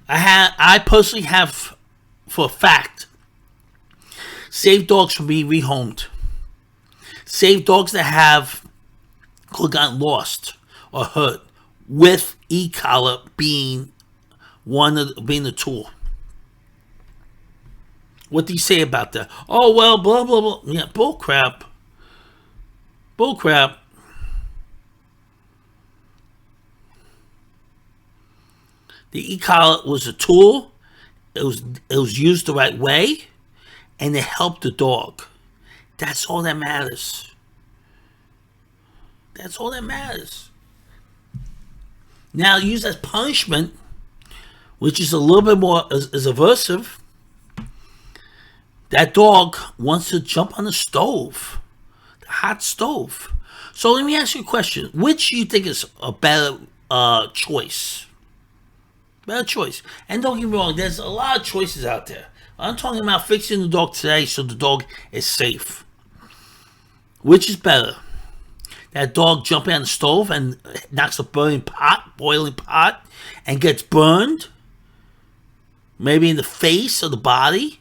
I personally have, for a fact, saved dogs from being rehomed. Save dogs that have gotten lost or hurt, with e-collar being being the tool. What do you say about that? Oh well, blah blah blah. Yeah, bull crap. Bull crap. The e-collar was a tool. It was used the right way, and it helped the dog. That's all that matters. That's all that matters. Now, used as punishment, which is a little bit more is aversive. That dog wants to jump on the stove, the hot stove. So let me ask you a question: which do you think is a better choice? Better choice. And don't get me wrong, there's a lot of choices out there. I'm talking about fixing the dog today so the dog is safe. Which is better? That dog jumping on the stove and knocks a boiling pot, and gets burned, maybe in the face or the body?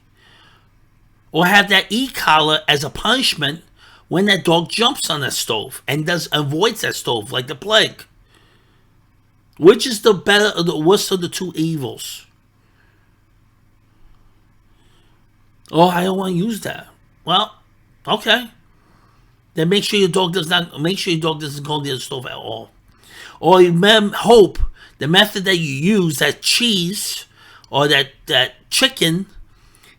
Or have that e-collar as a punishment when that dog jumps on that stove and avoids that stove like the plague? Which is the better or the worst of the two evils? Oh, I don't want to use that. Well, okay. Then make sure your dog doesn't go near the stove at all. Or you hope the method that you use, that cheese or that chicken,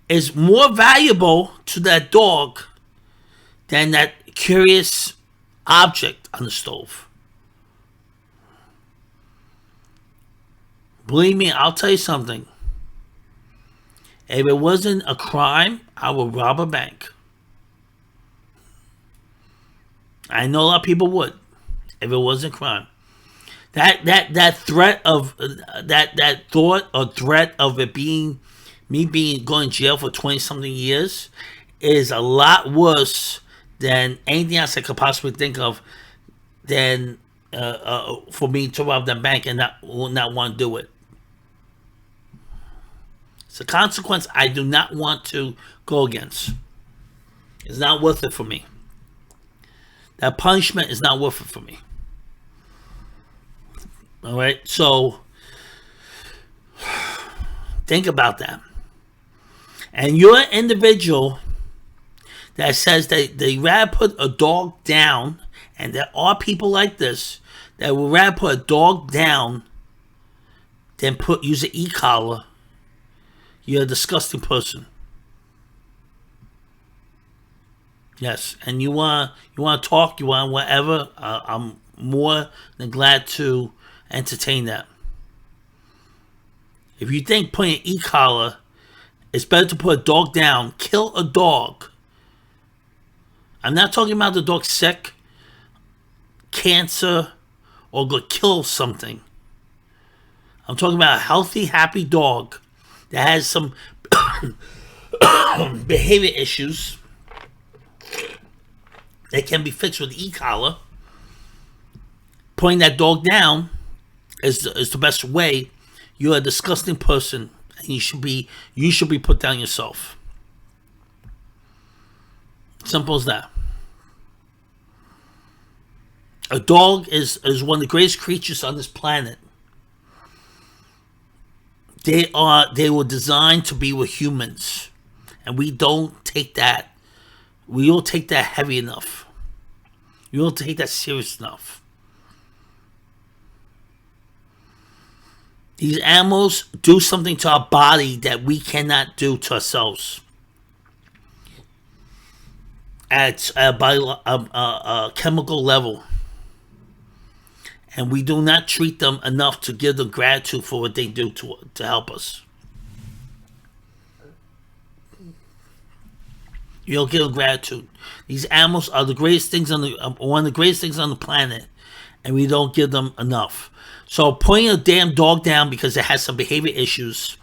is more valuable to that dog than that curious object on the stove. Believe me, I'll tell you something. If it wasn't a crime, I would rob a bank. I know a lot of people would, if it wasn't a crime. That threat of that thought or threat of it being me being going to jail for 20 something years is a lot worse than anything else I could possibly think of than for me to rob that bank and not want to do it. It's a consequence I do not want to go against. It's not worth it for me. That punishment is not worth it for me. All right, so think about that. And you're an individual that says that they rather put a dog down, and there are people like this that would rather put a dog down than use an e-collar. You're a disgusting person. Yes, and you want to talk, you want whatever. I'm more than glad to entertain that. If you think putting an e-collar, it's better to put a dog down, kill a dog. I'm not talking about the dog sick, cancer, or go kill something. I'm talking about a healthy, happy dog that has some behavior issues that can be fixed with e-collar. Putting that dog down is the best way. You're a disgusting person, and you should be put down yourself. Simple as that. A dog is one of the greatest creatures on this planet. They were designed to be with humans, and we don't take that. We don't take that heavy enough. We don't take that serious enough. These animals do something to our body that we cannot do to ourselves. At a chemical level. And we do not treat them enough to give them gratitude for what they do to help us. You don't give them gratitude. These animals are the greatest things one of the greatest things on the planet, and we don't give them enough. So putting a damn dog down because it has some behavior issues,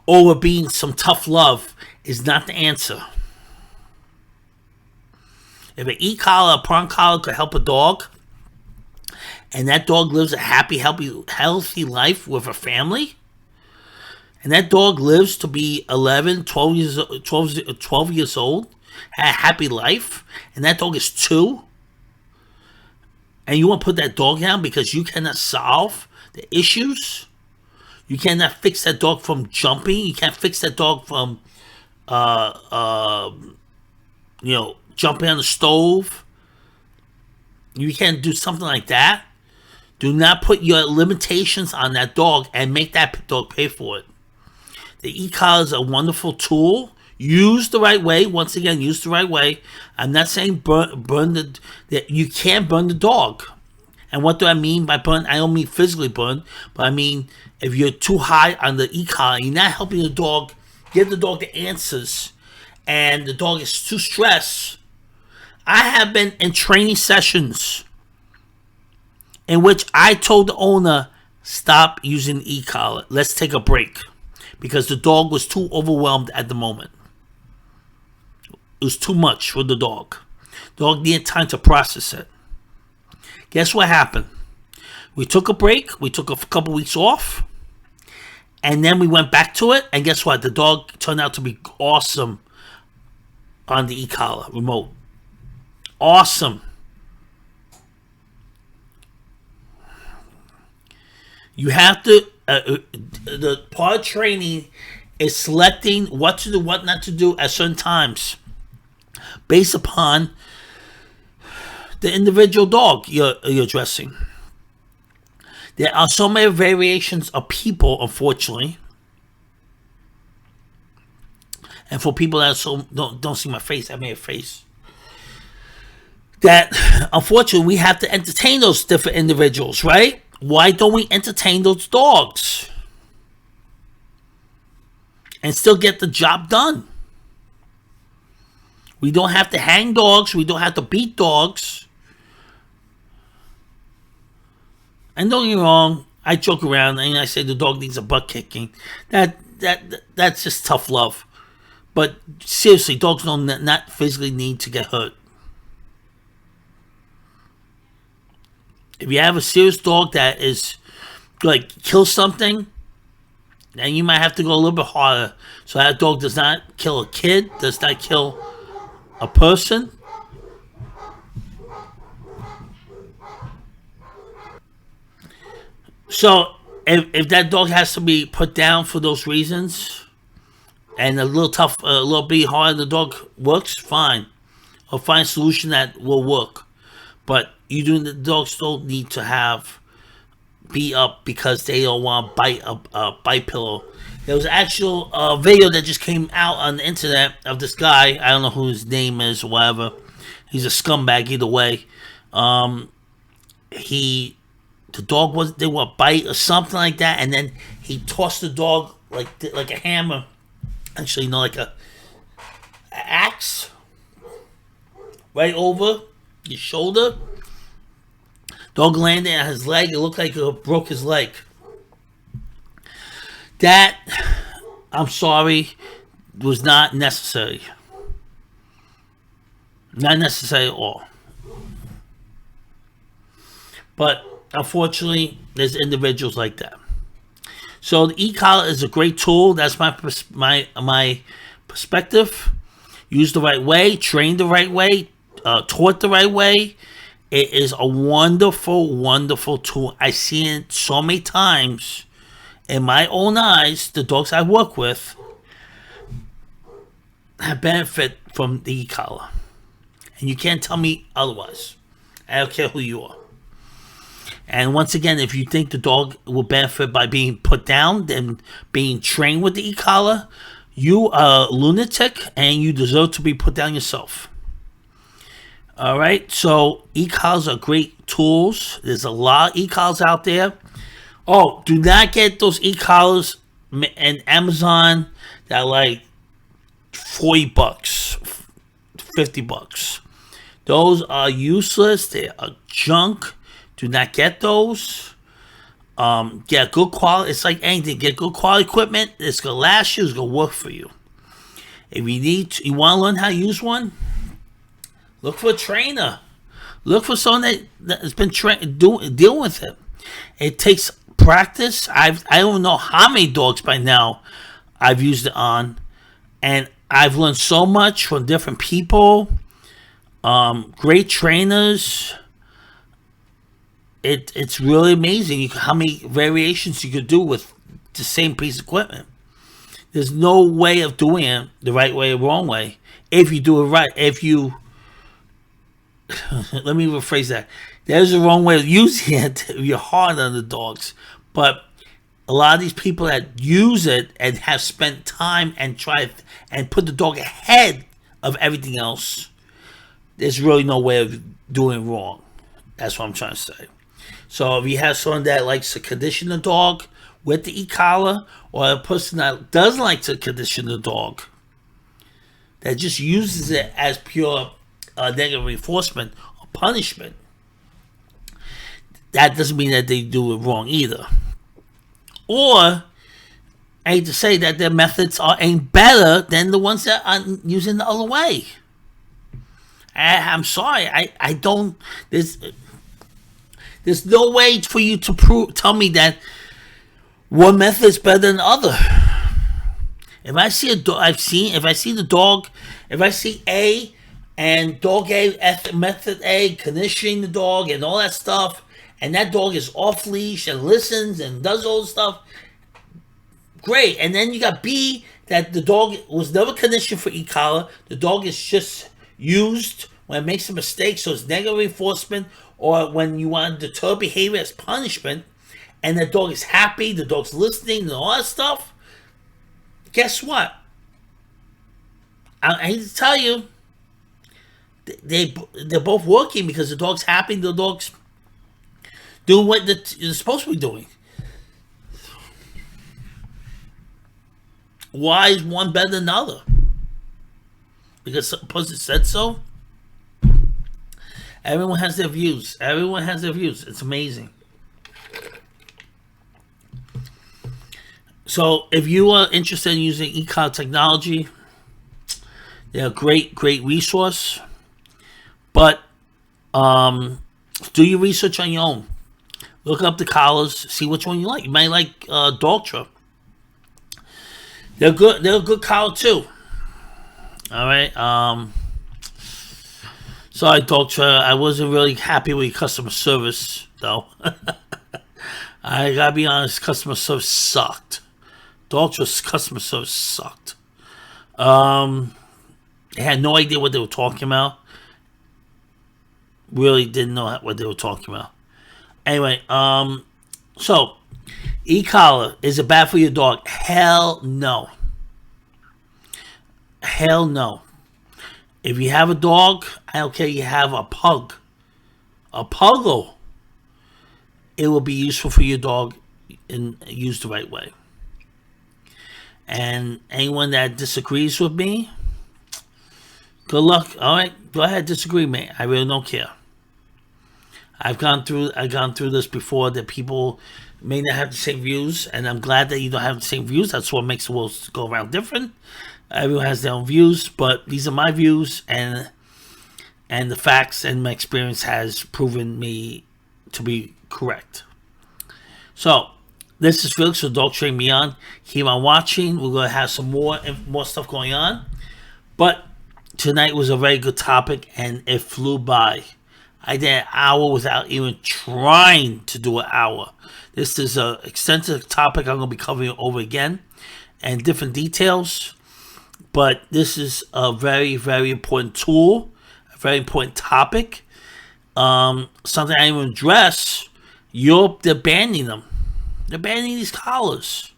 or being some tough love, is not the answer. If an e-collar, a prong collar could help a dog, and that dog lives a happy, healthy life with a family, and that dog lives to be 11, 12 years old, had a happy life, and that dog is 2, and you want to put that dog down because you cannot solve the issues, you cannot fix that dog from jumping, you can't fix that dog from, jumping on the stove, you can't do something like that. Do not put your limitations on that dog and make that dog pay for it. The e-collar is a wonderful tool. Use the right way. Once again, use the right way. I'm not saying that you can't burn the dog. And what do I mean by burn? I don't mean physically burn, but I mean if you're too high on the e-collar, you're not helping the dog, give the dog the answers, and the dog is too stressed. I have been in training sessions in which I told the owner, stop using e-collar. Let's take a break. Because the dog was too overwhelmed at the moment. It was too much for the dog. The dog needed time to process it. Guess what happened? We took a break. We took a couple weeks off. And then we went back to it. And guess what? The dog turned out to be awesome on the e-collar remote. Awesome. You have to, the part of training is selecting what to do, what not to do at certain times based upon the individual dog you're addressing. There are so many variations of people, unfortunately. And for people that don't see my face, I made a face. That, unfortunately, we have to entertain those different individuals, right? Why don't we entertain those dogs and still get the job done? We don't have to hang dogs. We don't have to beat dogs. And don't get me wrong, I joke around and I say the dog needs a butt kicking. That that's just tough love. But seriously, dogs don't not physically need to get hurt. If you have a serious dog that is like kill something, then you might have to go a little bit harder. So that dog does not kill a kid, does not kill a person. So if that dog has to be put down for those reasons, and a little tough, a little bit hard, the dog works fine, or find a solution that will work. But you do the dogs don't need to have beat up because they don't want to bite a bite pillow. There was an actual video that just came out on the internet of this guy. I don't know who his name is or whatever. He's a scumbag either way. The dog was they were bite or something like that, and then he tossed the dog like a hammer. Actually, like a axe right over his shoulder. Dog landed on his leg. It looked like it broke his leg. That, I'm sorry, was not necessary. Not necessary at all. But unfortunately, there's individuals like that. So the e-collar is a great tool. That's my perspective. Used the right way, trained the right way, taught the right way. It is a wonderful, wonderful tool. I see it so many times in my own eyes. The dogs I work with have benefit from the e-collar. And you can't tell me otherwise. I don't care who you are. And once again, if you think the dog will benefit by being put down and being trained with the e-collar, you are a lunatic and you deserve to be put down yourself. All right, so e-collars are great tools. There's a lot of e-collars out there. Oh, do not get those e-collars in Amazon that are like $40, $50. Those are useless. They are junk. Do not get those. Get good quality. It's like anything. Get good quality equipment. It's gonna last you. It's gonna work for you. If you want to learn how to use one, look for a trainer. Look for someone that has been dealing with it. It takes practice. I don't know how many dogs by now I've used it on, and I've learned so much from different people. Great trainers. It's really amazing how many variations you could do with the same piece of equipment. There's no way of doing it the right way or wrong way. If you do it right, if you let me rephrase that. There's a wrong way of using it. You're hard on the dogs, but a lot of these people that use it and have spent time and tried and put the dog ahead of everything else, there's really no way of doing it wrong. That's what I'm trying to say. So if you have someone that likes to condition the dog with the e-collar, or a person that doesn't like to condition the dog, that just uses it as pure negative reinforcement or punishment, that doesn't mean that they do it wrong either. Or, I hate to say that their methods ain't better than the ones that are using the other way. I'm sorry, I don't. There's no way for you to tell me that one method is better than the other. If I see a dog, if I see the dog, if I see A and dog A, method A, conditioning the dog and all that stuff, and that dog is off leash and listens and does all the stuff, great. And then you got B, that the dog was never conditioned for e-collar. The dog is just used when it makes a mistake, so it's negative reinforcement, or when you want to deter behavior as punishment, and the dog is happy, the dog's listening, and all that stuff. Guess what? I hate to tell you, they're both working because the dog's happy, the dog's doing what they're supposed to be doing. Why is one better than the other? Because the person said so? Everyone has their views. Everyone has their views. It's amazing. So if you are interested in using e-collar technology, they're a great resource. But do your research on your own. Look up the collars, see which one you like. You might like Daltra. They're good. They're a good collar too. All right. Sorry, Daltra. I wasn't really happy with your customer service, though. I gotta be honest. Customer service sucked. Daltra's customer service sucked. They had no idea what they were talking about. Really didn't know what they were talking about. Anyway, so e-collar, is it bad for your dog? Hell no. Hell no. If you have a dog, I don't care. You have a puggle. It will be useful for your dog and used the right way. And anyone that disagrees with me, good luck. All right, go ahead, disagree, mate. I really don't care. I've gone through this before, that people may not have the same views, and I'm glad that you don't have the same views. That's what makes the world go around different. Everyone has their own views, but these are my views, and the facts and my experience has proven me to be correct. So this is Felix with Dog Train Beyond. Keep on watching. We're going to have some more stuff going on, but tonight was a very good topic, and it flew by. I did an hour without even trying to do an hour. This is an extensive topic I'm going to be covering over again and different details. But this is a very, very important tool, a very important topic. Something I even address. They're banning them. They're banning these collars.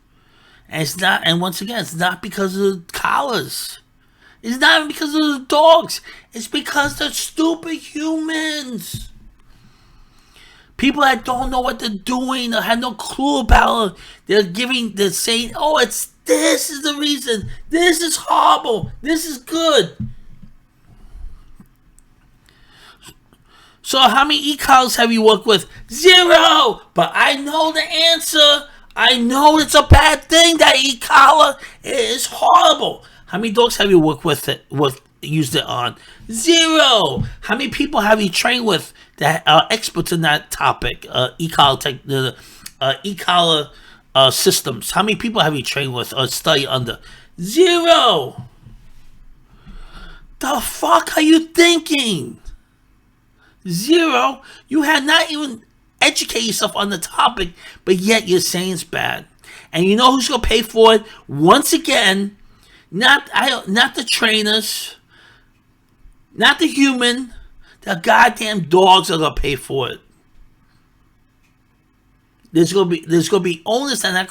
And it's not, and once again, it's not because of the collars. It's not even because of the dogs. It's because they're stupid humans. People that don't know what they're doing or have no clue about it. They're saying, oh, this is the reason. This is horrible. This is good. So how many e-collars have you worked with? 0. But I know the answer. I know it's a bad thing, that e-collar. It is horrible. How many dogs have you worked with used it on? 0. How many people have you trained with that are experts in that topic? E-collar systems. How many people have you trained with or studied under? 0. The fuck are you thinking? 0. You have not even educated yourself on the topic, but yet you're saying it's bad. And you know who's gonna pay for it? Once again, not the trainers, not the human. The goddamn dogs are gonna pay for it. There's gonna be owners that they're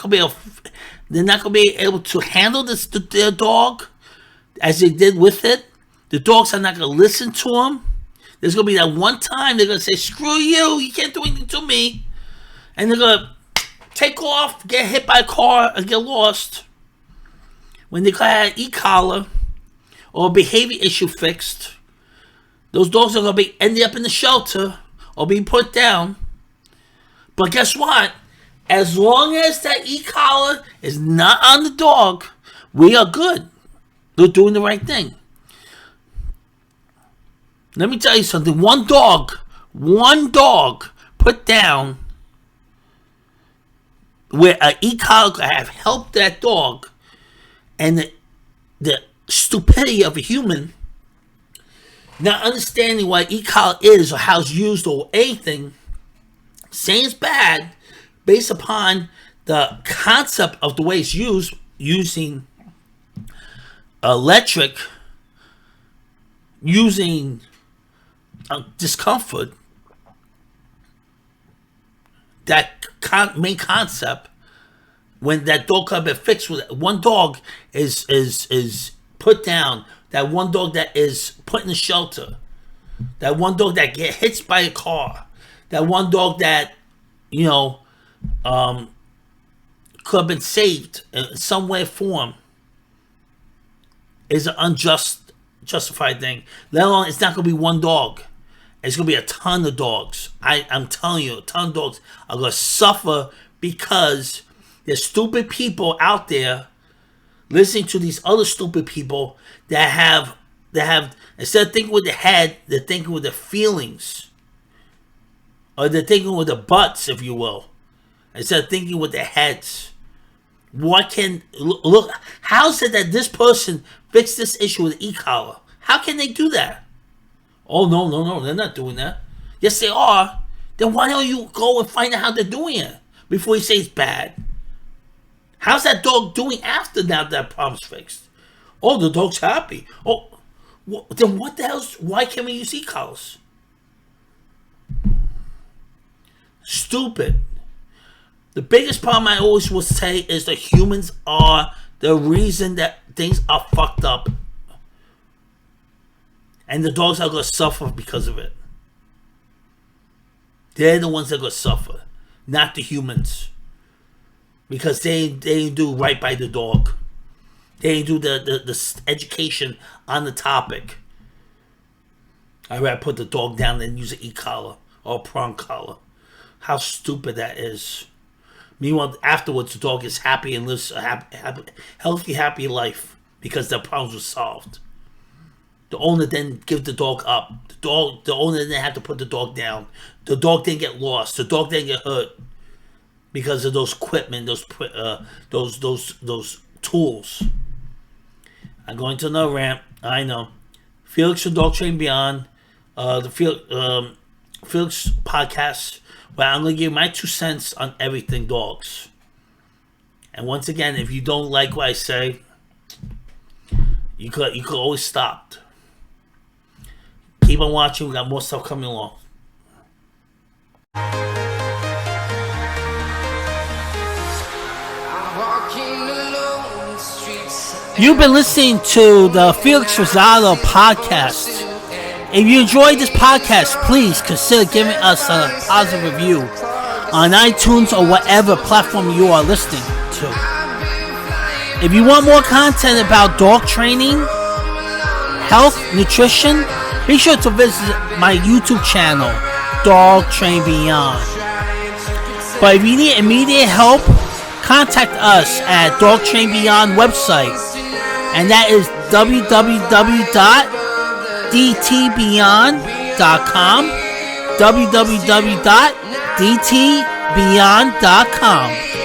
not gonna be able to handle their dog as they did with it. The dogs are not gonna listen to them. There's gonna be that one time they're gonna say, "Screw you can't do anything to me," and they're gonna take off, get hit by a car, and get lost. When they got an e-collar or a behavior issue fixed, those dogs are going to be ending up in the shelter or being put down. But guess what? As long as that e-collar is not on the dog, we are good. They're doing the right thing. Let me tell you something. One dog put down where an e-collar could have helped that dog, and the stupidity of a human not understanding what e-collar is or how it's used or anything, saying it's bad based upon the concept of the way it's used, using electric, using discomfort. That main concept, when that dog could have been fixed with one dog is put down, that one dog that is put in the shelter, that one dog that get hit by a car, that one dog that could have been saved in some way or form, is an justified thing. Let alone, it's not going to be one dog. It's going to be a ton of dogs. I'm telling you, a ton of dogs are going to suffer because There's stupid people out there listening to these other stupid people that have instead of thinking with the head, they're thinking with the feelings, or they're thinking with the butts, if you will, instead of thinking with their heads. What can look? How is it that this person fixed this issue with e-collar? How can they do that? Oh no, they're not doing that. Yes, they are. Then why don't you go and find out how they're doing it before you say it's bad? How's that dog doing after now that problem's fixed? Oh, the dog's happy. Oh, then what the hell? Why can't we use e-collars? Stupid. The biggest problem I always will say is that humans are the reason that things are fucked up. And the dogs are going to suffer because of it. They're the ones that are going to suffer, not the humans. Because they ain't do right by the dog. They ain't do the education on the topic. I'd rather put the dog down than use an e-collar or a prong collar. How stupid that is. Meanwhile, afterwards, the dog is happy and lives a healthy, happy life because their problems were solved. The owner didn't give the dog up. The owner didn't have to put the dog down. The dog didn't get lost. The dog didn't get hurt because of those equipment, those tools. I'm going to another rant. I know. Felix from Dog Train Beyond, the Felix podcast. Well, I'm going to give my 2 cents on everything dogs. And once again, if you don't like what I say, you could always stop. Keep on watching. We got more stuff coming along. You've been listening to the Felix Rosado podcast. If you enjoyed this podcast, please consider giving us a positive review on iTunes or whatever platform you are listening to. If you want more content about dog training, health, nutrition, be sure to visit my YouTube channel, Dog Train Beyond. But if you need immediate help, contact us at Dog Train Beyond website, and that is www.dtbeyond.com, www.dtbeyond.com.